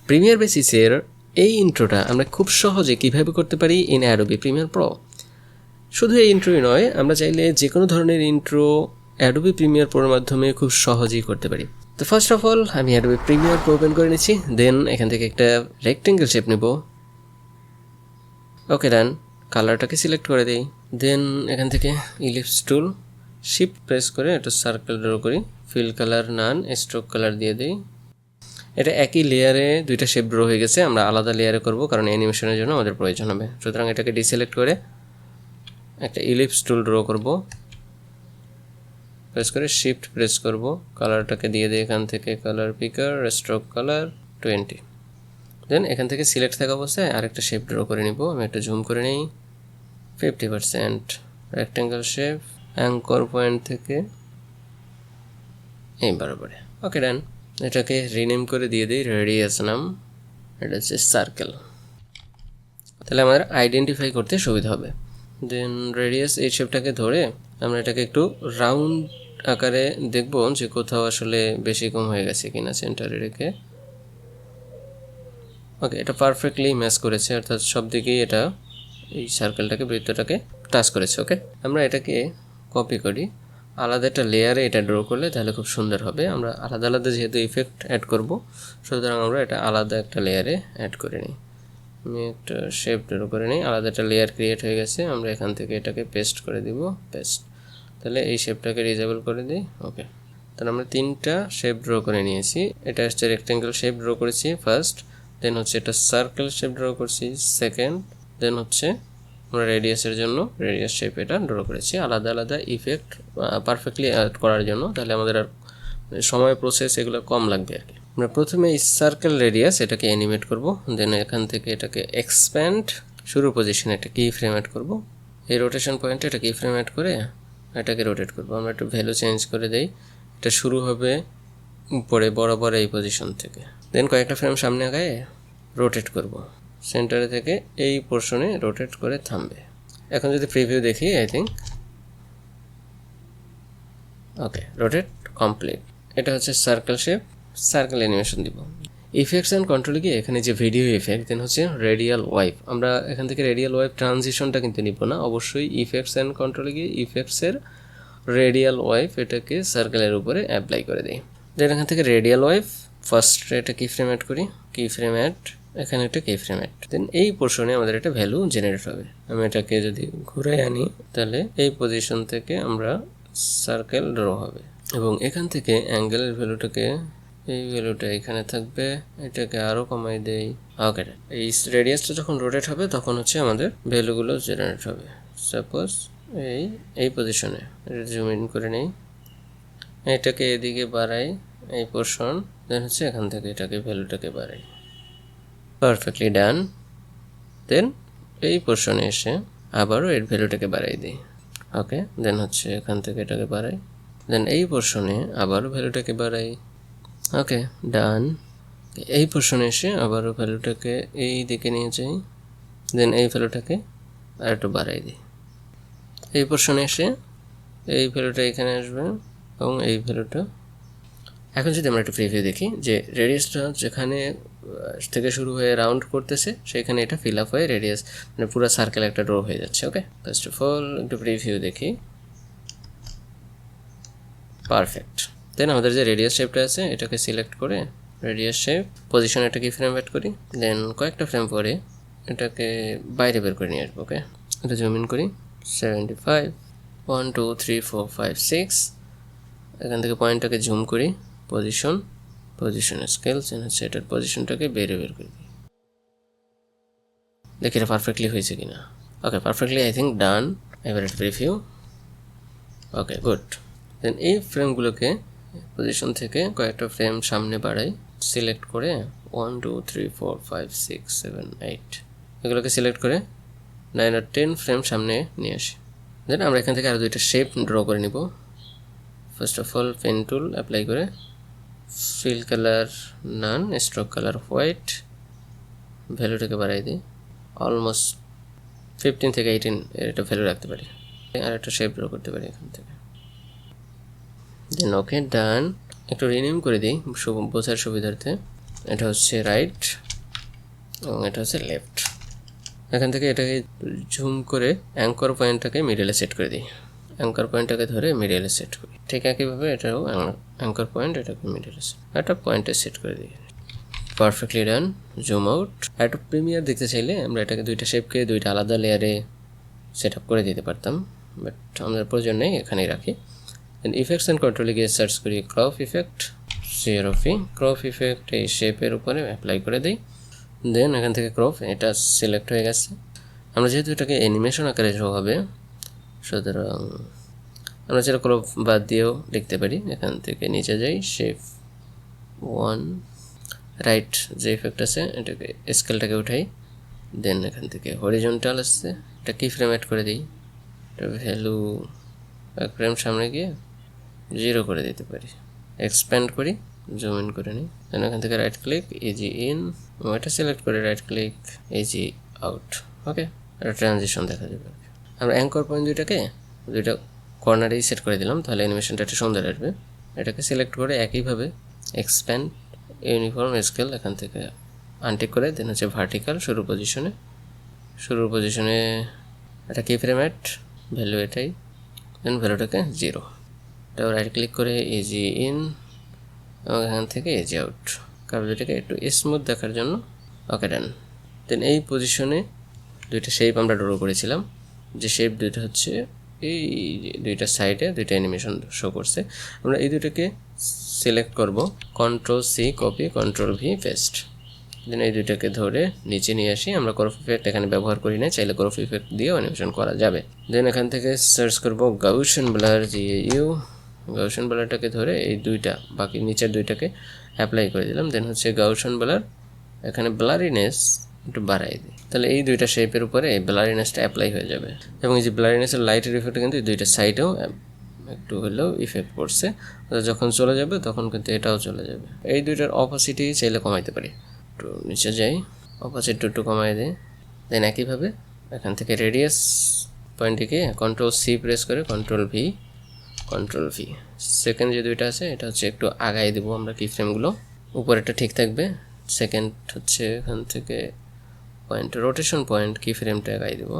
Premier বেসিসের এই ইন্ট্রোটা আমরা খুব সহজে কীভাবে করতে পারি ইন অ্যাডোবি প্রিমিয়ার প্রো। শুধু এই ইন্ট্রোই নয়, আমরা চাইলে যে কোনো ধরনের ইন্ট্রো অ্যাডোবি প্রিমিয়ার প্রোর মাধ্যমে খুব সহজেই করতে পারি। তো ফার্স্ট অফ অল আমি অ্যাডোবি প্রিমিয়ার প্রো ওপেন করে নিচ্ছি, দেন এখান থেকে একটা রেক্টেঙ্গেল শেপ নেব। ওকে ডান, কালারটাকে সিলেক্ট করে দিই, দেন এখান থেকে ইলিপস টুল শিফট প্রেস করে একটা সার্কেল ড্র করি, feel colour none stroke colour দিয়ে দিই। এটা একই লেয়ারে দুইটা শেপ ড্র হয়ে গেছে, আমরা আলাদা লেয়ারে করব কারণ অ্যানিমেশনের জন্য আমাদের প্রয়োজন হবে। সুতরাং এটাকে ডিসিলেক্ট করে একটা ইলিপস টুল ড্র করব, প্রেস করে শিফট প্রেস করব, কালারটাকে দিয়ে দিই এখান থেকে কালার পিকার স্ট্রোক কালার 20, দেন এখান থেকে সিলেক্ট থাকা অবস্থায় আরেকটা শেপ ড্র করে নিব। আমি একটু জুম করে নিই, 50% রেক্টেঙ্গেল শেপ, অ্যাঙ্কর পয়েন্ট থেকে এই বরাবরে। ওকে ডান, এটাকে রিনেম করে দিয়ে দিই রেডিয়াস নাম, এটা হচ্ছে সার্কেল, তাহলে আমাদের আইডেন্টিফাই করতে সুবিধা হবে। দেন রেডিয়াস এই শেপটাকে ধরে আমরা এটাকে একটু রাউন্ড আকারে দেখব যে কোথাও আসলে বেশি কম হয়ে গেছে কিনা, সেন্টারে রেখে। ওকে, এটা পারফেক্টলি ম্যাচ করেছে, অর্থাৎ সব দিকেই এটা এই সার্কেলটাকে বৃত্তটাকে টাচ করেছে। ওকে, আমরা এটাকে কপি করি, আলাদা একটা লেয়ারে এটা ড্র করলে তাহলে খুব সুন্দর হবে। আমরা আলাদা আলাদা যেহেতু ইফেক্ট অ্যাড করব, সুতরাং আমরা এটা আলাদা একটা লেয়ারে অ্যাড করে নিই। আমি একটা শেপ ড্র করে নিই, আলাদা একটা লেয়ার ক্রিয়েট হয়ে গেছে, আমরা এখান থেকে এটাকে পেস্ট করে দিব, পেস্ট। তাহলে এই শেপটাকে ডিসেবল করে দিই। ওকে, তাহলে আমরা তিনটা শেপ ড্র করে নিয়েছি। এটা হচ্ছে রেক্টেঙ্গেল শেপ ড্র করেছি ফার্স্ট, দেন হচ্ছে এটা সার্কেল শেপ ড্র করছি সেকেন্ড, দেন হচ্ছে আমরা রেডিয়াসের জন্য রেডিয়াস শেপ এটা ড্র করেছি। আলাদা আলাদা ইফেক্ট পারফেক্টলি অ্যাড করার জন্য, তাহলে আমাদের আর সময় প্রসেস এগুলো কম লাগবে আর কি। আমরা প্রথমে এই সার্কেল রেডিয়াস এটাকে অ্যানিমেট করব, দেন এখান থেকে এটাকে এক্সপ্যান্ড, শুরু পজিশনে একটা কি ফ্রেম অ্যাড করব, এই রোটেশন পয়েন্টে এটা কি ফ্রেম অ্যাড করে এটাকে রোটেট করব। আমরা একটু ভ্যালু চেঞ্জ করে দেই, এটা শুরু হবে উপরে বরাবর এই পজিশন থেকে, দেন কয়েকটা ফ্রেম সামনে আগায় রোটেট করব, সেন্টারে থেকে এই পোর্শনে রোটেট করে থামবে। এখন যদি প্রিভিউ দেখি, I think okay, rotate complete. এটা হচ্ছে সার্কেল শেপ, সার্কেল অ্যানিমেশন দিব। ইফেক্টস অ্যান্ড কন্ট্রোলে গিয়ে এখানে যে ভিডিও ইফেক্ট, দেন হচ্ছে রেডিয়াল ওয়াইপ, আমরা এখান থেকে রেডিয়াল ওয়াইপ ট্রানজিশনটা কিন্তু নিব না, অবশ্যই ইফেক্টস অ্যান্ড কন্ট্রোলে গিয়ে ইফেক্টসের রেডিয়াল ওয়াইপ এটাকে সার্কেলের উপরে অ্যাপ্লাই করে দিই। দেন এখান থেকে রেডিয়াল ওয়াইপ ফার্স্ট এটা কি ফ্রেম অ্যাড করি, কি ফ্রেম অ্যাড, এখানে একটা কি ফ্রেম অ্যাড, দেন এই পোর্শনে আমাদের একটা ভ্যালু জেনারেট হবে। আমি এটাকে যদি ঘুরে আনি, তাহলে এই পজিশন থেকে আমরা সার্কেল ড্র হবে, এবং এখান থেকে অ্যাঙ্গেলের ভ্যালুটাকে, এই ভ্যালুটা এখানে থাকবে, এটাকে আরও কমাই দেই। ওকে, এই রেডিয়াসটা যখন রোটেট হবে তখন হচ্ছে আমাদের ভ্যালুগুলো জেনারেট হবে। সাপোজ এই পজিশনে এটা জুম ইন করে নেই, এটাকে এদিকে বাড়াই এই পোর্শন, দেন হচ্ছে এখান থেকে এটাকে ভ্যালুটাকে বাড়াই, পারফেক্টলি ডান। দেন এই পোর্শনে এসে আবারও এর ভ্যালুটাকে বাড়াই দিই। ওকে, দেন হচ্ছে এখান থেকে এটাকে বাড়াই, দেন এই পোর্শনে আবারও ভ্যালুটাকে বাড়াই। ওকে ডান, এই পোর্শনে এসে আবারও ভ্যালুটাকে এই দিকে নিয়ে যাই, দেন এই ভ্যালুটাকে আর একটু বাড়াই দিই। এই পোর্শনে এসে এই ভ্যালুটা এখানে আসবে এবং এই ভ্যালুটা। এখন যদি আমরা একটু প্রিভিউ দেখি, যে রেডিয়াসটা যেখানে থেকে শুরু হয়ে রাউন্ড করতেছে সেখানে এটা ফিল আপ হয়ে রেডিয়াস মানে পুরো সার্কেল একটা ড্র হয়ে যাচ্ছে। ওকে, ফার্স্ট অফ অল একটু প্রিভিউ দেখি, পারফেক্ট। দেন আমাদের যে রেডিয়াস শেপটা আছে এটাকে সিলেক্ট করে রেডিয়াস শেপ পজিশন একটা কি ফ্রেম অ্যাড করি, দেন কয়েকটা ফ্রেম পরে এটাকে বাইরে বের করে নিয়ে আসবো। ওকে, এটা জুম ইন করি, 75, 1 2 3 4 5 6, এখান থেকে পয়েন্টটাকে জুম করি, পজিশন স্কেল হচ্ছে এটার পজিশনটাকে বের করে দিই, দেখি এটা পারফেক্টলি হয়েছে কিনা। ওকে, পারফেক্টলি আই থিঙ্ক ডান। এবার একটা প্রিভিউ। Okay good. দেন এই ফ্রেমগুলোকে পজিশন থেকে কয়েকটা ফ্রেম সামনে বাড়াই, সিলেক্ট করে 1 2 3 4 5 6 7 8 এগুলোকে সিলেক্ট করে 9 আর 10 ফ্রেম সামনে নিয়ে আসি। দেন আমরা এখান থেকে আরও দুইটা শেপ ড্র করে নিব। First of all pen tool apply করে fill colour none stroke colour white, ভ্যালুটাকে বাড়াই দিই, অলমোস্ট 15 থেকে 18 এর একটা ভ্যালু রাখতে পারি, আর একটা শেপ ড্র করতে পারি এখান থেকে। দেন ওকে ডান, একটু রিনেম করে দিই বোঝার সুবিধার্থে, এটা হচ্ছে রাইট এবং এটা হচ্ছে লেফট। এখান থেকে এটাকে জুম করে অ্যাঙ্কর পয়েন্টটাকে মিডলে সেট করে দিই, অ্যাঙ্কর পয়েন্টটাকে ধরে মিডলে সেট করি। ঠিক একইভাবে এটাও অ্যাঙ্কর পয়েন্ট, এটাকে মিডলে একটা পয়েন্টে সেট করে দিই। Perfectly done. Zoom out. একটা প্রিমিয়ার দেখতে চাইলে আমরা এটাকে দুইটা শেপকে দুইটা আলাদা লেয়ারে সেট আপ করে দিতে পারতাম, বাট আমাদের প্রয়োজন নেই, এখানেই রাখি। দেন ইফেক্টস অ্যান্ড কন্ট্রোলে গিয়ে সার্চ করি crop effect, 0V। Crop effect এই শেপের উপরে অ্যাপ্লাই করে দিই। দেন এখান থেকে ক্রপ এটা সিলেক্ট হয়ে গেছে। আমরা যেহেতু এটাকে অ্যানিমেশন আকারে শো হবে, সুতরাং আমরা যেটা ক্রপ বাদ দিয়েও লিখতে পারি। এখান থেকে নিচে যাই, শেপ 1, রাইট যে ইফেক্ট আছে এটাকে স্কেলটাকে উঠাই। দেন এখান থেকে হরিজন্টাল আসছে, এটা কি ফ্রেম অ্যাড করে দিই, এটা ভ্যালু এক ফ্রেম সামনে গিয়ে 0 করে দিতে পারি। এক্সপ্যান্ড করি, জুম ইন করে নিই। দেন এখান থেকে রাইট ক্লিক, ইজি ইন, এটা সিলেক্ট করে রাইট ক্লিক, ইজি আউট। ওকে, একটা ট্রানজিশন দেখা যাবে। আমরা অ্যাঙ্কর পয়েন্ট দুইটা কর্নারেই সেট করে দিলাম, তাহলে অ্যানিমেশনটা একটু সুন্দর আসবে। এটাকে সিলেক্ট করে একইভাবে এক্সপ্যান্ড ইউনিফর্ম স্কেল এখান থেকে আনটিক করে দেন হচ্ছে ভার্টিক্যাল শুরুর পজিশনে এটা কি ফ্রেম অ্যাড ভ্যালু এটাই, দেন ভ্যালুটাকে 0। এটাও রাইট ক্লিক করে ইজি ইন এবং এখান থেকে ইজি আউট। কার্ভটাকে একটু স্মুথ দেখার জন্য ওকে ডান। দেন এই পজিশনে দুইটা শেপ আমরা ড্র করেছিলাম, যে শেপ দুইটা হচ্ছে এই দুইটা সাইডে দুইটা অ্যানিমেশন শো করছে। আমরা এই দুইটাকে সিলেক্ট করব, Ctrl+C কপি, Ctrl+V পেস্ট। দেন এই দুইটাকে ধরে নিচে নিয়ে আসি। আমরা ক্রপ ইফেক্ট এখানে ব্যবহার করি না, চাইলে ক্রপ ইফেক্ট দিয়েও অ্যানিমেশন করা যাবে। দেন এখান থেকে সার্চ করব গাউসিয়ান ব্লার, গাউসিয়ান ব্লারটাকে ধরে এই দুইটা বাকি নিচের দুইটাকে অ্যাপ্লাই করে দিলাম। দেন হচ্ছে গাউসিয়ান ব্লার, এখানে ব্লারিনেস একটু বাড়াই দিই, তাহলে এই দুইটা শেপের উপরে এই ব্লারিনেসটা অ্যাপ্লাই হয়ে যাবে। এবং এই যে ব্লারিনেসের লাইটের ইফেক্ট কিন্তু এই দুইটা সাইডেও একটু হলেও ইফেক্ট পড়ছে, যখন চলে যাবে তখন কিন্তু এটাও চলে যাবে। এই দুইটার অপোসিটি চাইলে কমাইতে পারি, একটু নিচে যাই, অপোজিট একটু কমাই দিই। দেন একইভাবে এখান থেকে রেডিয়াস পয়েন্টটিকে Ctrl+C প্রেস করে Ctrl+V, সেকেন্ড যে দুইটা আছে এটা হচ্ছে একটু আগাই দেবো আমরা কি ফ্রেমগুলো, উপরেরটা ঠিক থাকবে। সেকেন্ড হচ্ছে এখান থেকে রোটেশন পয়েন্ট কি ফ্রেমটা আগাই দেবো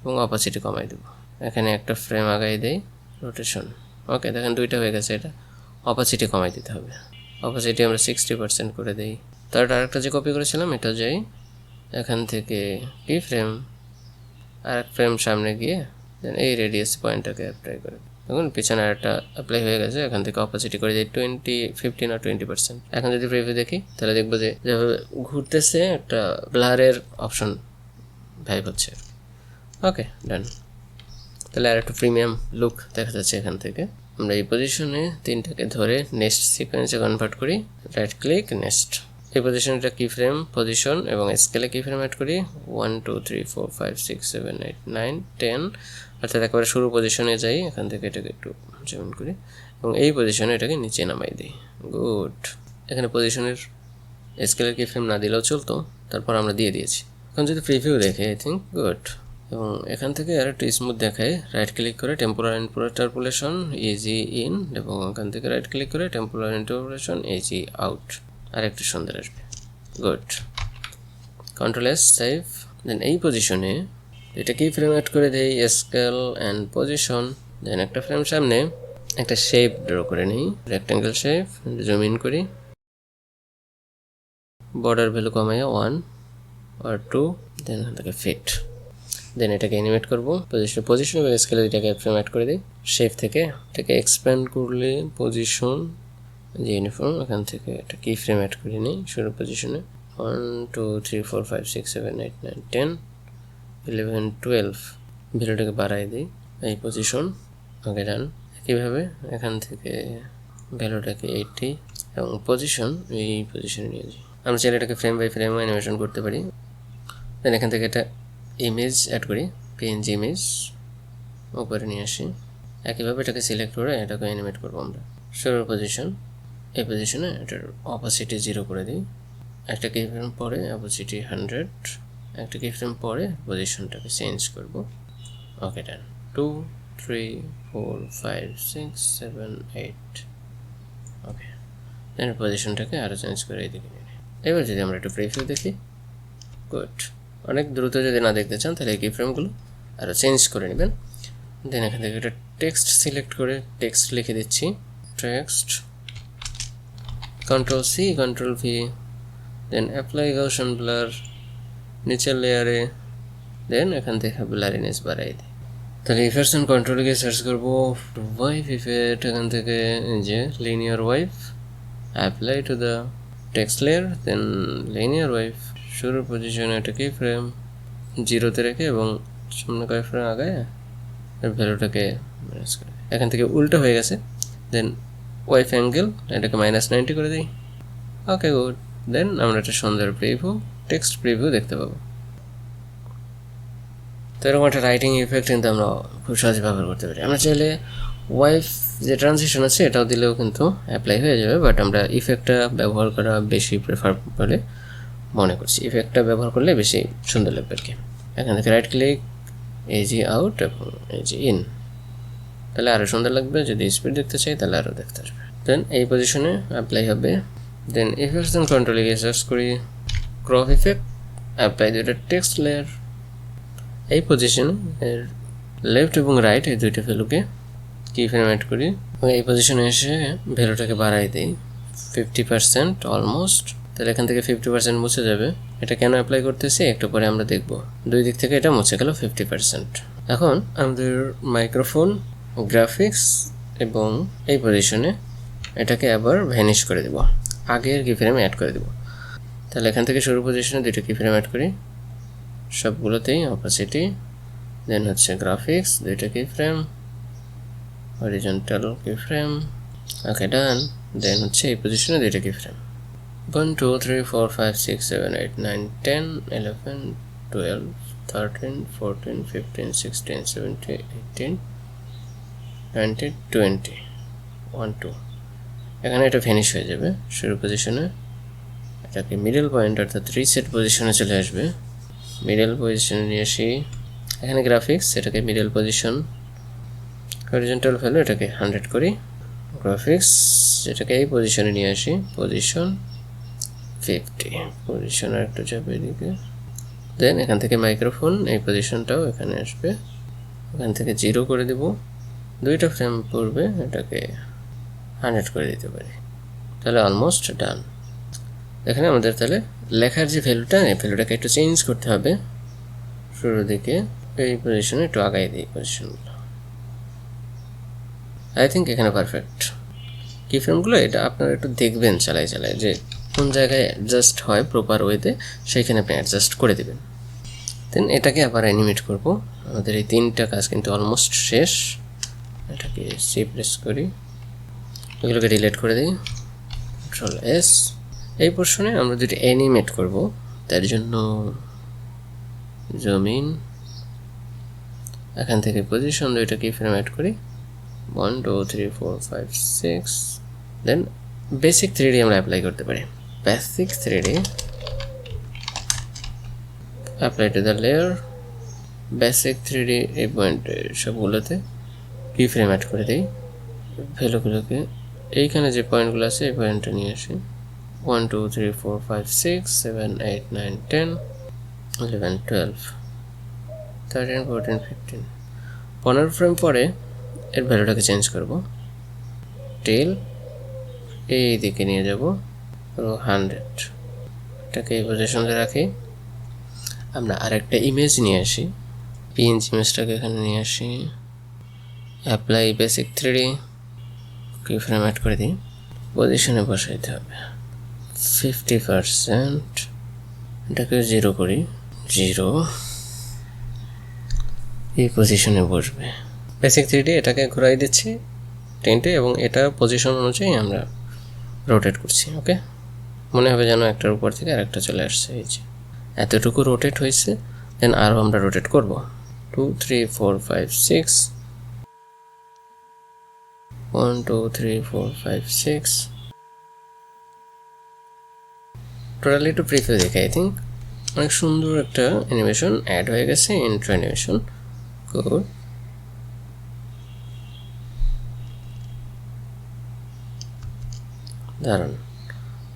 এবং অপোসিটি কমাই দেবো। এখানে একটা ফ্রেম আগাই দেই, রোটেশন। ওকে, দেখেন দুইটা হয়ে গেছে। এটা অপোসিটি কমাই দিতে হবে, অপোসিটি আমরা 60% করে দিই। তারপর আরেকটা যে কপি করেছিলাম এটা যাই, এখান থেকে কি ফ্রেম আর এক ফ্রেম সামনে গিয়ে দেন এই রেডিয়াস পয়েন্টটাকে অ্যাপ্লাই করে দেখুন পিছনে আরেকটা অ্যাপ্লাই হয়ে গেছে। এখান থেকে অপোসিটি করে দিই 15 আর 20%। এখন যদি প্রিভিউ দেখি তাহলে দেখবো যে যেভাবে ঘুরতেছে একটা ব্লারের অপশন ভাইব হচ্ছে। ওকে ডান। তাহলে আর একটু প্রিমিয়াম লুক দেখা যাচ্ছে। এখান থেকে আমরা এই পজিশনে তিনটাকে ধরে নেক্সট সিকোয়েন্সে কনভার্ট করি, রাইট ক্লিক নেক্সট। এই পজিশনটা কি ফ্রেম পজিশন এবং স্কেলে কি ফ্রেম অ্যাড করি 1 2 3 4 5 6 7 8 9 10, অর্থাৎ একেবারে শুরু পজিশনে যাই। এখান থেকে এটাকে একটু জয়েন করি এবং এই পজিশনে এটাকে নিচে নামাই দিই। গুড। এখানে পজিশনের স্কেলের কি ফ্রেম না দিলেও চলতো, তারপর আমরা দিয়ে দিয়েছি। এখন যদি প্রিভিউ দেখে আই থিঙ্ক গুড। এবং এখান থেকে আর একটু স্মুথ দেখায়, রাইট ক্লিক করে টেম্পোরাল ইন্টারপোলেশন ইজি ইন এবং এখান থেকে রাইট ক্লিক করে টেম্পোরাল ইন্টারপোলেশন ইজি আউট, আর একটু সুন্দর আসবে। গুড। Ctrl+S save. দেন এই পজিশনে এটা কি ফ্রেম অ্যাড করে দেই, স্কেল অ্যান্ড পজিশন। দেন একটা ফ্রেম সামনে একটা শেপ ড্র করে নিই, রেক্টেঙ্গেল শেপ, জুম ইন করি, বর্ডার ভ্যালু কমাইয়া 1 আর 2, দেন এখান থেকে ফিট। দেন এটাকে অ্যানিমেট করবো পজিশন এবং স্কেলে এটাকে ফ্রেম অ্যাড করে দিই। শেপ থেকে এটাকে এক্সপ্যান্ড করলে পজিশন যে ইউনিফর্ম, এখান থেকে এটা কি ফ্রেম অ্যাড করে নিই শুরু পজিশনে 1 2 3 4 5 6 7 8 9 10 11 12, ভ্যালুটাকে বাড়াই দিই এই পজিশন। ওকে ডান। একইভাবে এখান থেকে ভ্যালুটাকে 80 এবং পজিশন এই পজিশনে নিয়ে যাই। আমরা চাইলে এটাকে ফ্রেম বাই ফ্রেম অ্যানিমেশন করতে পারি। দেন এখান থেকে এটা ইমেজ অ্যাড করি, PNG ইমেজ উপরে নিয়ে আসি। একইভাবে এটাকে সিলেক্ট করে এটাকে অ্যানিমেট করবো আমরা। শুরুর পজিশন, এই পজিশনে এটার অপোসিটি 0 করে দিই। একটা কি ফ্রেম পরে অপোসিটি 100, একটা কি ফ্রেম পরে পজিশনটাকে চেঞ্জ করব। ওকে ডান। 2 3 4 5 6 7 8। ওকে। দেন পজিশনটাকে আরও চেঞ্জ করে এইদিকে নিয়ে। এবার যদি আমরা একটু প্রিভিউ দেখি, গুড। অনেক দ্রুত যদি না দেখতে চান তাহলে এই কি ফ্রেমগুলো আরও চেঞ্জ করে নেবেন। দেন এখান থেকে একটা টেক্সট সিলেক্ট করে টেক্সট লিখে দিচ্ছি, text, Ctrl C Ctrl V, then apply Gaussian blur নিচের লেয়ারে, দেন এখান থেকে ব্লারিনেস বাড়াই দিই। তাহলে ইফেক্টস অ্যান্ড কন্ট্রোলে গিয়ে সার্চ করবো ওয়াইফ ইফেক্ট, এখান থেকে যে linear wipe, apply to the text layer, then linear wipe, শুরুর পজিশনে একটা কি ফ্রেম 0-তে রেখে এবং সামনে কয়েক ফ্রেম আগায় এর ভ্যালুটাকে ম্যানেজ করে। এখান থেকে উল্টো হয়ে গেছে, দেন ওয়াইফ অ্যাঙ্গেল এটাকে -90 করে দিই। ওকে, গুড। দেন আমরা একটা সুন্দর প্রিভিউ, টেক্সট প্রিভিউ দেখতে পাবো। তো এরকম একটা রাইটিং ইফেক্ট কিন্তু আমরা খুব সহজে ব্যবহার করতে পারি। আমরা চাইলে ওয়াইফ যে ট্রানজিশন আছে এটাও দিলেও কিন্তু অ্যাপ্লাই হয়ে যাবে, বাট আমরা ইফেক্টটা ব্যবহার করা বেশি প্রেফার বলে মনে করছি। ইফেক্টটা ব্যবহার করলে বেশি সুন্দর লাগবে আর কি। এখান থেকে রাইট ক্লিক, এজি আউট এবং এজি ইন, তাহলে আরও সুন্দর লাগবে। যদি স্পিড দেখতে চাই তাহলে আরও দেখতে আসবে। দেন এই পজিশনে অ্যাপ্লাই হবে। দেন ইফেক্টস অ্যান্ড কন্ট্রোলে গিয়ে সার্চ করি ক্রপ ইফেক্ট, অ্যাপ্লাই দুইটা টেক্সট লেয়ার। এই পজিশনে এর লেফট এবং রাইট এই দুইটা ভ্যালুকে কি ফ্রেম অ্যাড করি এবং এই পজিশনে এসে ভ্যালুটাকে বাড়াই দিই 50% অলমোস্ট। তাহলে এখান থেকে 50% মুছে যাবে। এটা কেন অ্যাপ্লাই করতেছি একটু পরে আমরা দেখব। দুই দিক থেকে এটা মুছে গেল 50%। এখন আমাদের মাইক্রোফোন, গ্রাফিক্স এবং এই পজিশনে এটাকে আবার ভ্যানিশ করে দেব, আগের কি ফ্রেম অ্যাড করে দেব। তাহলে এখান থেকে শুরু পজিশনে দুইটা কি ফ্রেম অ্যাড করি, সবগুলোতেই অপাসিটি, দেন হচ্ছে গ্রাফিক্স দুইটা কি ফ্রেম, হরিজন্টাল কি ফ্রেম, ওকে ডান। দেন হচ্ছে এই পজিশনে দুইটা কি ফ্রেম 1 2 3 4 5 6 7 8 9 10 11 12 13 14 15 16 17 18 19 20 1 2। এখানে এটা ফিনিশ হয়ে যাবে শুরু পজিশনে। এটাকে মিডল পয়েন্ট অর্থাৎ রিসেট পজিশনে চলে আসবে। মিডল পজিশনে নিয়ে আসি, এখানে গ্রাফিক্স এটাকে মিডল পজিশন, হরিজন্টাল ভ্যালু এটাকে 100 করি, গ্রাফিক্স এটাকে এই পজিশনে নিয়ে আসি, পজিশন 50, পজিশন আর একটু যাবে এদিকে। দেন এখান থেকে মাইক্রোফোন এই পজিশনটাও এখানে আসবে, এখান থেকে 0 করে দেব, দুইটা ফ্রেম পড়বে, এটাকে 100 করে দিতে পারি। তাহলে অলমোস্ট ডান। এখানে আমাদের তাহলে লেখার যে ভ্যালুটা, এই ভ্যালুটাকে একটু চেঞ্জ করতে হবে। শুরুর দিকে এই পজিশনে একটু আগাই দিই পজিশনগুলো। আই থিঙ্ক এখানে পারফেক্ট। কি ফ্রেমগুলো এটা আপনারা একটু দেখবেন চালাই যে কোন জায়গায় অ্যাডজাস্ট হয় প্রপার ওয়েতে, সেইখানে আপনি অ্যাডজাস্ট করে দেবেন। দেন এটাকে আবার অ্যানিমেট করব। আমাদের এই তিনটা কাজ কিন্তু অলমোস্ট শেষ। এটাকে সি প্রেস করি, এগুলোকে ডিলিট করে দিই, Ctrl S। এই পোর্শনে আমরা যদি অ্যানিমেট করব তার জন্য জুম ইন, এখান থেকে পজিশন দুইটা কি ফ্রেম অ্যাড করি 1 2 3 4 5 6। দেন বেসিক 3D আমরা অ্যাপ্লাই করতে পারি। Basic 3D apply to the layer, basic 3D এই পয়েন্টে সবগুলোতে কি ফ্রেম অ্যাড করে দিই, ভ্যালুগুলোকে এইখানে যে পয়েন্টগুলো আছে এই পয়েন্টে নিয়ে আসি 1 2 3 4 5 6 7 8 9 10 11 12 13 14 15। 15 ফ্রেম পরে এর ভ্যালুটাকে চেঞ্জ করব, টেল এই দিকে নিয়ে যাব 100, এটাকে এই পজিশনে রাখি। আমরা আরেকটা ইমেজ নিয়ে আসি, পিএনজি ইমেজটাকে এখানে নিয়ে আসি, অ্যাপ্লাই বেসিক 3D কি ফ্রেম অ্যাড করে দিই, পজিশনে বসাইতে হবে 50%, এটাকে 0 করি, 0 এই পজিশনে বসবে। বেসিক 3D এটাকে ঘুরাই দিচ্ছি 10টে এবং এটা পজিশন অনুযায়ী আমরা রোটেট করছি। ওকে, মনে হবে যেন একটার উপর থেকে আরেকটা চলে আসছে। এই যে এতটুকু রোটেট হয়েছে, দেন আরও আমরা রোটেট করব 2 3 4 5 6 1 2 3 4 5 6। টোটালি একটু প্রিভিউ দেখে আই থিঙ্ক অনেক সুন্দর একটা অ্যানিমেশন অ্যাড হয়ে গেছে, ইন্ট্রো অ্যানিমেশন। গুড। দারুণ।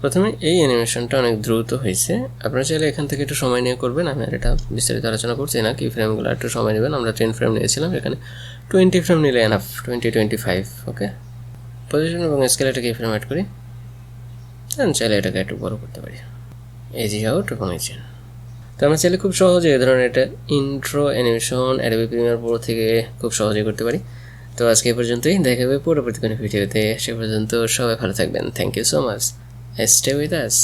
প্রথমে এই অ্যানিমেশনটা অনেক দ্রুত হয়েছে, আপনারা চাইলে এখান থেকে একটু সময় নিয়ে করবেন, আমি আর এটা বিস্তারিত আলোচনা করছি না। কি ফ্রেমগুলো একটু সময় নেবেন, আমরা 10 ফ্রেম নিয়েছিলাম, এখানে 20 ফ্রেম নিলে এনাফ, 20-25। ওকে, পজিশন এবং স্কেল এটাকে এই ফ্রেম অ্যাড করি, আমি চাইলে এটাকে একটু বড় করতে পারি, এজি আউট এবং এজি। তো আমরা চাইলে খুব সহজে এই ধরনের এটা intro animation Adobe Premiere Pro থেকে খুব সহজেই করতে পারি। তো আজকে এই পর্যন্তই, দেখা হবে পরবর্তী কোনো ভিডিওতে। সে পর্যন্ত সবাই ভালো থাকবেন। Thank you so much, stay with us.